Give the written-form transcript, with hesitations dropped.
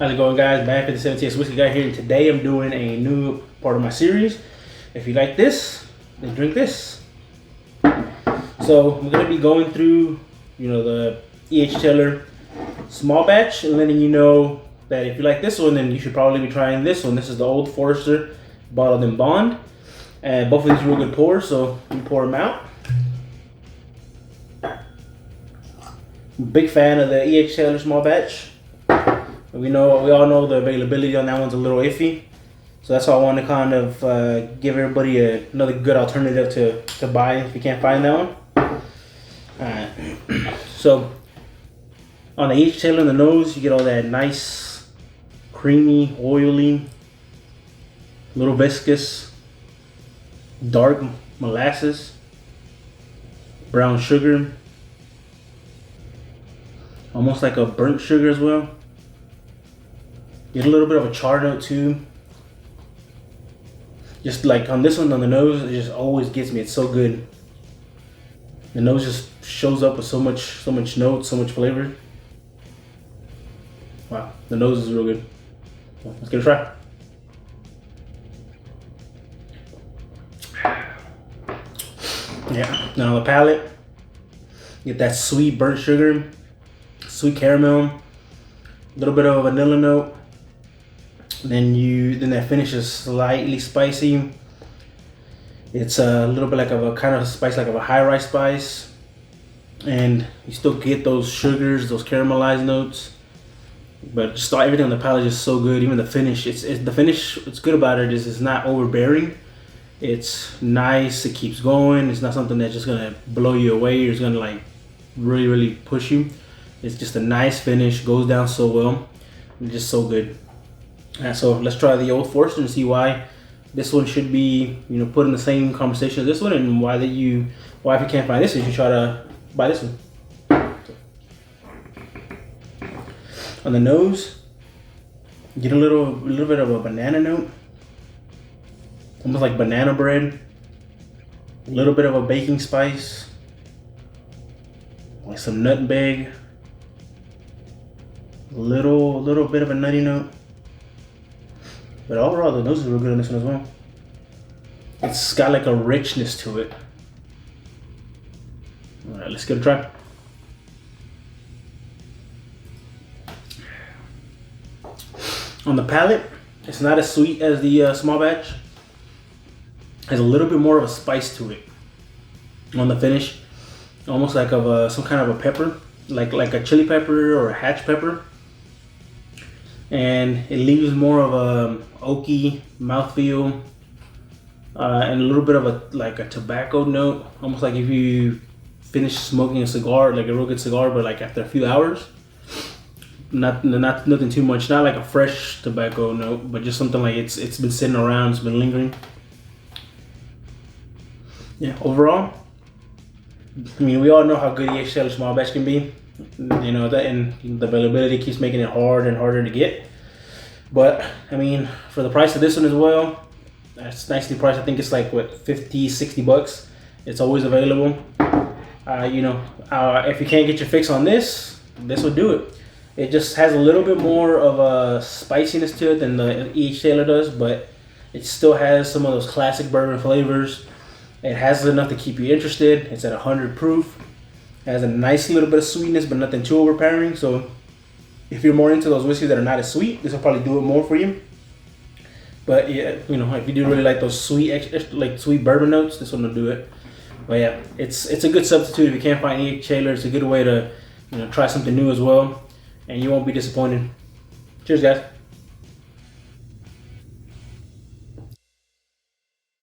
How's it going, guys? Back at the 17th Whiskey Guy here, and today I'm doing a new part of my series. If you like this, then drink this. So I'm gonna be going through, the EHT small batch and letting you know that if you like this one, then you should probably be trying this one. This is the Old Forester Bottled in Bond, and both of these are real good pours. So you pour them out. Big fan of the EHT small batch. We all know the availability on that one's a little iffy, so that's why I want to kind of give everybody another good alternative to buy if you can't find that one. Alright, so on the EHT on the nose, you get all that nice, creamy, oily, little viscous, dark molasses, brown sugar, almost like a burnt sugar as well. Get a little bit of a char note too. Just like on this one on the nose, it just always gets me. It's so good. The nose just shows up with so much notes, so much flavor. Wow, the nose is real good. So let's give it a try. Yeah, now on the palate, get that sweet burnt sugar, sweet caramel, a little bit of a vanilla note. Then that finish is slightly spicy. It's a little bit like of a kind of spice, like of a high rice spice, and you still get those sugars, those caramelized notes. But just everything on the palate is so good. Even the finish, the finish. What's good about it is it's not overbearing. It's nice. It keeps going. It's not something that's just gonna blow you away or it's gonna like really push you. It's just a nice finish. Goes down so well. It's just so good. So let's try the Old Forester and see why this one should be, put in the same conversation as this one, and why if you can't find this, you should try to buy this one. On the nose, get a little bit of a banana note, almost like banana bread. A little bit of a baking spice, like some nutmeg. A little bit of a nutty note. But overall, the nose is real good on this one as well. It's got like a richness to it. All right, let's give it a try. On the palate, it's not as sweet as the small batch. It has a little bit more of a spice to it. On the finish, almost like of some kind of a pepper, like a chili pepper or a hatch pepper. And it leaves more of a oaky mouthfeel, and a little bit of a tobacco note, almost like if you finish smoking a cigar, like a real good cigar, but like after a few hours. Nothing too much, not like a fresh tobacco note, but just something like it's been sitting around, it's been lingering. Yeah, overall, I mean, we all know how good EHT small batch can be. That, and the availability keeps making it harder and harder to get. But I mean, for the price of this one as well, it's nicely priced. I think it's like what, 50, 60 bucks. It's always available. If you can't get your fix on this will do it. It just has a little bit more of a spiciness to it than the EHT does, but it still has some of those classic bourbon flavors. It has enough to keep you interested. It's at 100 proof. It has a nice little bit of sweetness, but nothing too overpowering. So if you're more into those whiskeys that are not as sweet, this will probably do it more for you. But yeah, if you do really like those sweet bourbon notes, this one will do it. But yeah, it's a good substitute if you can't find EHT. It's a good way to try something new as well, and you won't be disappointed. Cheers, guys.